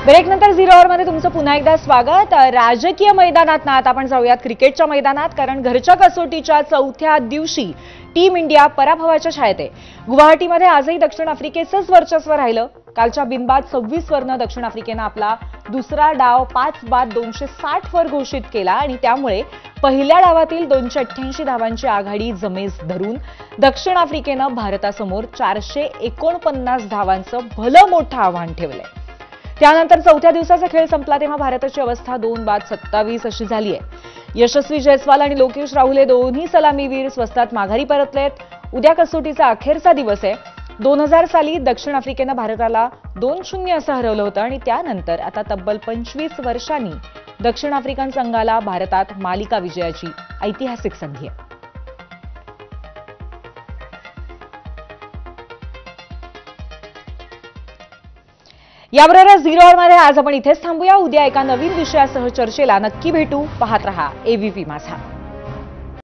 ब्रेकनंतर zero अवरमध्ये तुमचं पुन्हा एकदा स्वागत। राजकीय मैदानात आता आपण जाऊयात क्रिकेटच्या मैदानात, कारण घरच्या कसोटीच्या चौथ्या दिवशी टीम इंडिया पराभवाच्या छायेत आहे। गुवाहाटीमध्ये आजही दक्षिण आफ्रिकेचंच वर्चस्व राहिलं। कालच्या बिनबाद 26 वरनं दक्षिण आफ्रिकेनं आपला दुसरा डाव 5 बाद 260 वर घोषित केला आणि त्यामुळे पहिल्या डावातील 288 धावांची आघाडी जमेस धरून दक्षिण आफ्रिकेनं भारतासमोर 449 धावांचं भलं मोठं आव्हान ठेवलंय। त्यानंतर चौथ्या दिवसाचा खेळ संपला तेव्हा भारताची अवस्था 2 बाद 27 अशी झाली आहे। यशस्वी जयस्वाल आणि लोकेश राहुल हे दोन्ही सलामीवीर स्वस्तात माघारी परतलेत। उद्या कसोटीचा अखेरचा दिवस आहे। 2000 साली दक्षिण आफ्रिकेनं भारताला 2-0 असं हरवलं होतं आणि त्यानंतर आता तब्बल 25 वर्षांनी दक्षिण आफ्रिकन संघाला भारतात मालिका विजयाची ऐतिहासिक संधी आहे। याबरोबर झिरो अवरमध्ये आज आपण इथेच थांबूया। उद्या एका नवीन विषयासह चर्चेला नक्की भेटू। पाहत रहा एबीपी माझा।